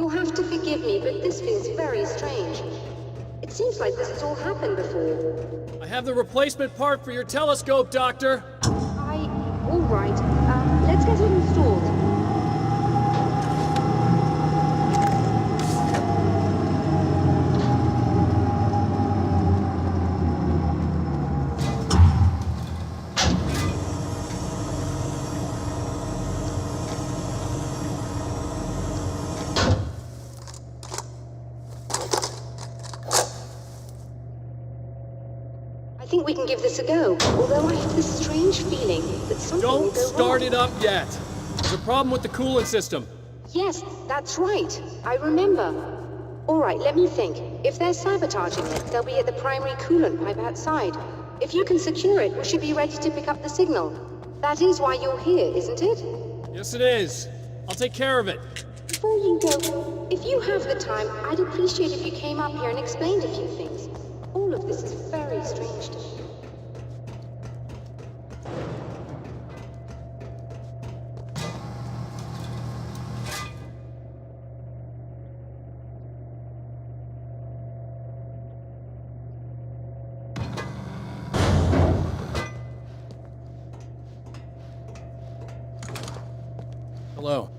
You'll have to forgive me, but this feels very strange. It seems like this has all happened before. I have the replacement part for your telescope, Doctor! All right. Let's get it installed. I think we can give this a go, although I have this strange feeling that something will Don't go start wrong. it up yet! There's a problem with the coolant system. Yes, that's right. I remember. All right, let me think. If they're sabotaging it, they'll be at the primary coolant pipe outside. If you can secure it, we should be ready to pick up the signal. That is why you're here, isn't it? Yes, it is. I'll take care of it. Before you go, if you have the time, I'd appreciate if you came up here and explained a few things. All of this is very strange to me. Hello.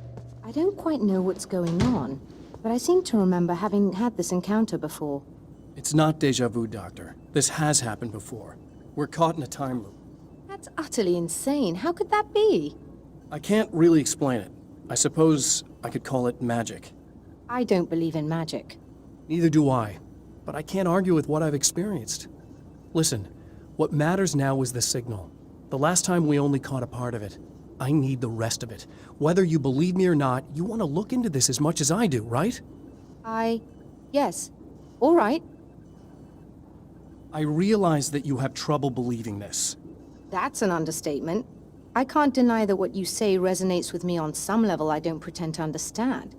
I don't quite know what's going on, but I seem to remember having had this encounter before. It's not déjà vu, Doctor. This has happened before. We're caught in a time loop. That's utterly insane. How could that be? I can't really explain it. I suppose I could call it magic. I don't believe in magic. Neither do I. But I can't argue with what I've experienced. Listen, what matters now is the signal. The last time we only caught a part of it. I need the rest of it. Whether you believe me or not, you want to look into this as much as I do, right? Yes. All right. I realize that you have trouble believing this. That's an understatement. I can't deny that what you say resonates with me on some level I don't pretend to understand.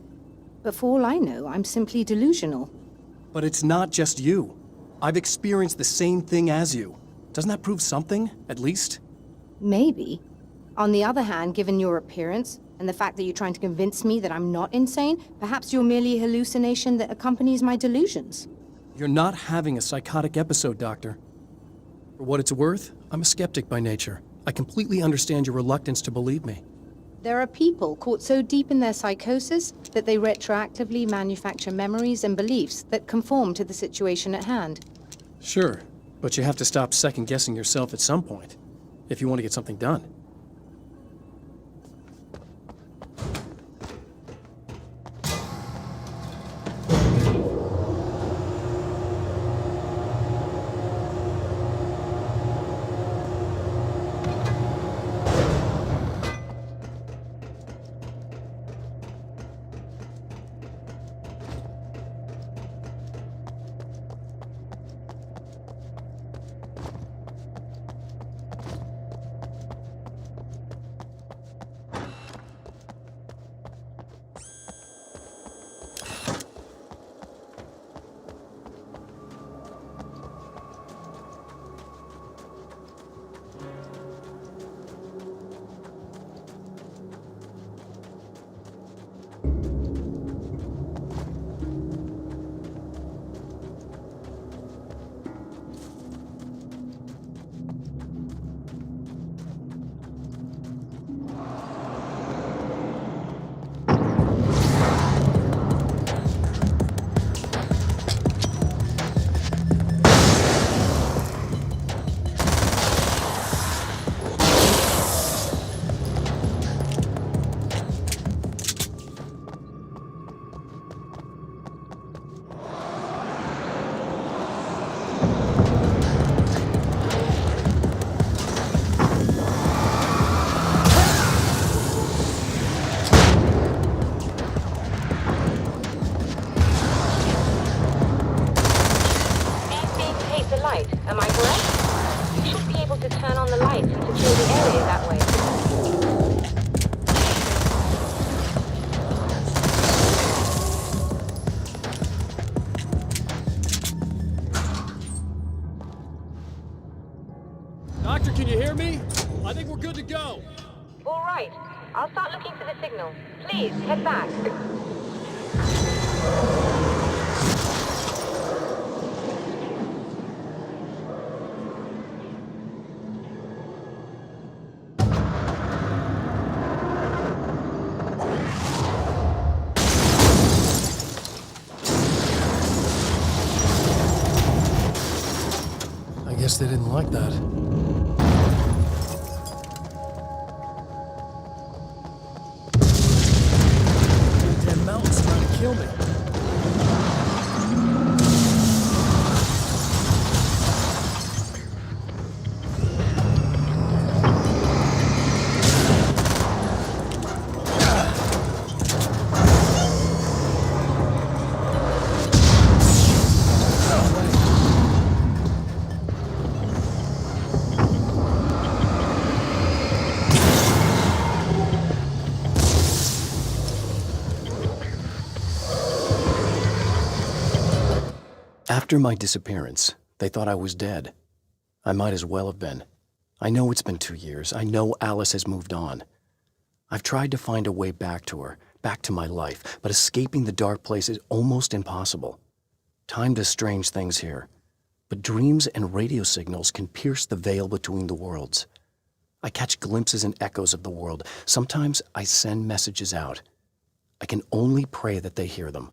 But for all I know, I'm simply delusional. But it's not just you. I've experienced the same thing as you. Doesn't that prove something, at least? Maybe. On the other hand, given your appearance, and the fact that you're trying to convince me that I'm not insane, perhaps you're merely a hallucination that accompanies my delusions. You're not having a psychotic episode, Doctor. For what it's worth, I'm a skeptic by nature. I completely understand your reluctance to believe me. There are people caught so deep in their psychosis that they retroactively manufacture memories and beliefs that conform to the situation at hand. Sure, but you have to stop second-guessing yourself at some point, if you want to get something done. Am I correct? You should be able to turn on the lights and secure the area that way. Doctor, can you hear me? I think we're good to go. All right. I'll start looking for the signal. Please, head back. I guess they didn't like that. Damn mountain's trying to kill me. After my disappearance, they thought I was dead. I might as well have been. I know it's been 2 years. I know Alice has moved on. I've tried to find a way back to her, back to my life, but escaping the dark place is almost impossible. Time does strange things here, but dreams and radio signals can pierce the veil between the worlds. I catch glimpses and echoes of the world. Sometimes I send messages out. I can only pray that they hear them.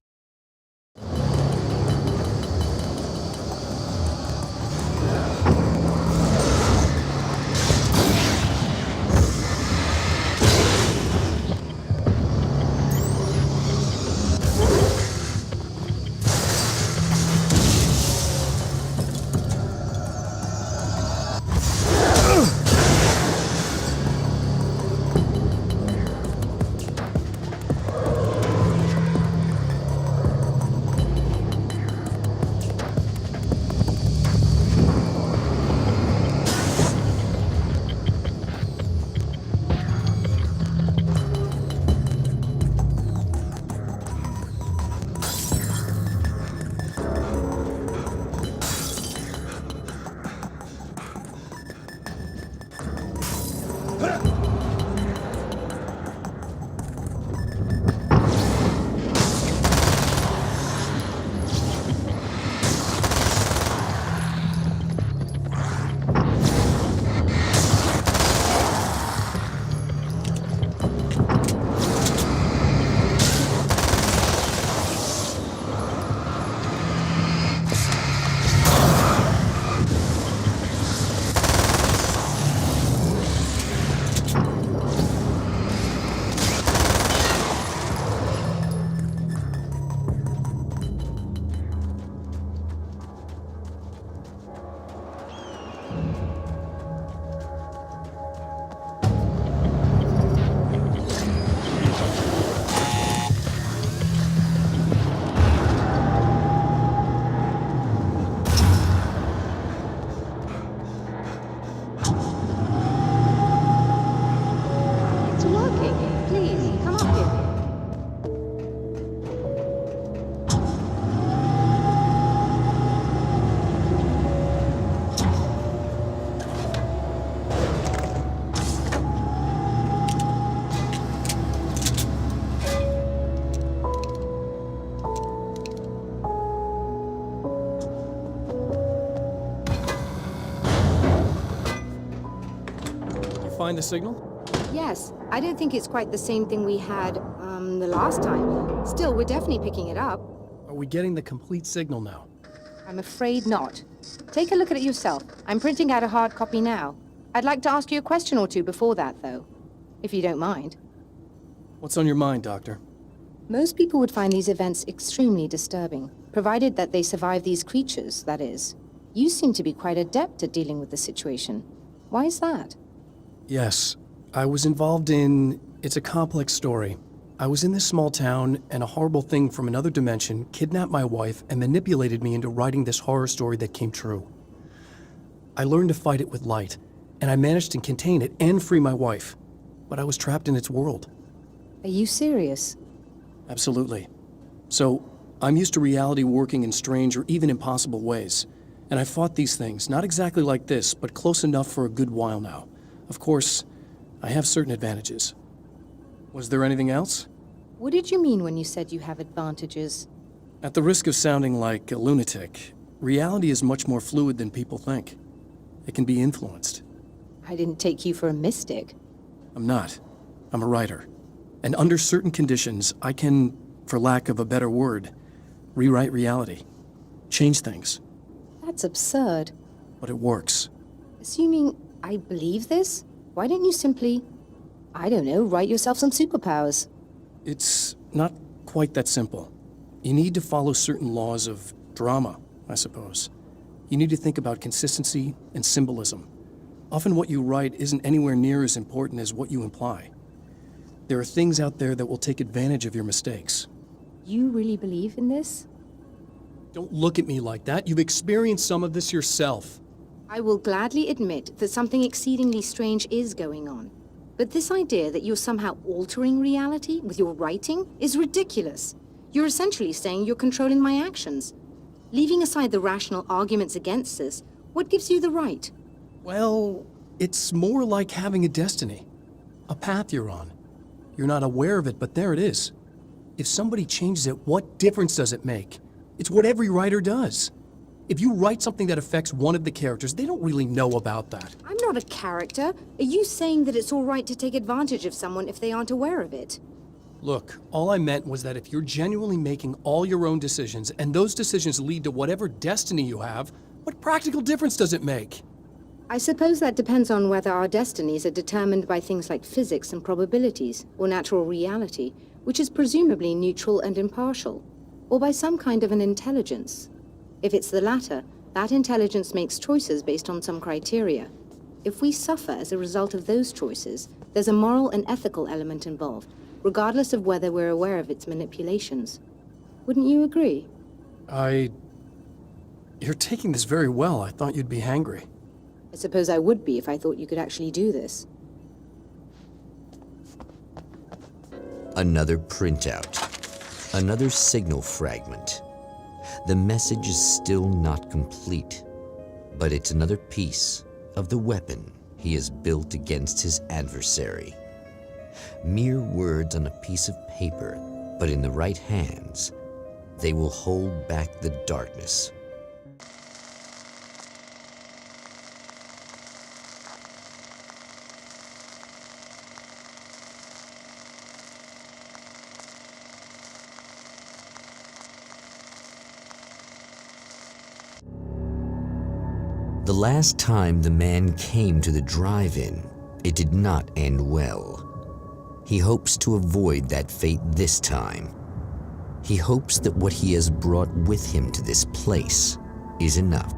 Find the signal? Yes, I don't think it's quite the same thing we had, the last time. Still, we're definitely picking it up. Are we getting the complete signal now? I'm afraid not. Take a look at it yourself. I'm printing out a hard copy now. I'd like to ask you a question or two before that, though. If you don't mind. What's on your mind, Doctor? Most people would find these events extremely disturbing, provided that they survive these creatures, that is. You seem to be quite adept at dealing with the situation. Why is that? Yes, I was involved in... It's a complex story. I was in this small town, and a horrible thing from another dimension kidnapped my wife and manipulated me into writing this horror story that came true. I learned to fight it with light, and I managed to contain it and free my wife. But I was trapped in its world. Are you serious? Absolutely. So, I'm used to reality working in strange or even impossible ways. And I fought these things, not exactly like this, but close enough for a good while now. Of course, I have certain advantages. Was there anything else? What did you mean when you said you have advantages? At the risk of sounding like a lunatic, reality is much more fluid than people think. It can be influenced. I didn't take you for a mystic. I'm not. I'm a writer. And under certain conditions, I can, for lack of a better word, rewrite reality. Change things. That's absurd. But it works. Assuming I believe this, why don't you simply, I don't know, write yourself some superpowers? It's not quite that simple. You need to follow certain laws of drama, I suppose. You need to think about consistency and symbolism. Often what you write isn't anywhere near as important as what you imply. There are things out there that will take advantage of your mistakes. You really believe in this? Don't look at me like that. You've experienced some of this yourself. I will gladly admit that something exceedingly strange is going on. But this idea that you're somehow altering reality with your writing is ridiculous. You're essentially saying you're controlling my actions. Leaving aside the rational arguments against this, what gives you the right? Well, it's more like having a destiny. A path you're on. You're not aware of it, but there it is. If somebody changes it, what difference does it make? It's what every writer does. If you write something that affects one of the characters, they don't really know about that. I'm not a character. Are you saying that it's all right to take advantage of someone if they aren't aware of it? Look, all I meant was that if you're genuinely making all your own decisions, and those decisions lead to whatever destiny you have, what practical difference does it make? I suppose that depends on whether our destinies are determined by things like physics and probabilities, or natural reality, which is presumably neutral and impartial, or by some kind of an intelligence. If it's the latter, that intelligence makes choices based on some criteria. If we suffer as a result of those choices, there's a moral and ethical element involved, regardless of whether we're aware of its manipulations. Wouldn't you agree? You're taking this very well. I thought you'd be angry. I suppose I would be if I thought you could actually do this. Another printout. Another signal fragment. The message is still not complete, but it's another piece of the weapon he has built against his adversary. Mere words on a piece of paper, but in the right hands, they will hold back the darkness. The last time the man came to the drive-in, it did not end well. He hopes to avoid that fate this time. He hopes that what he has brought with him to this place is enough.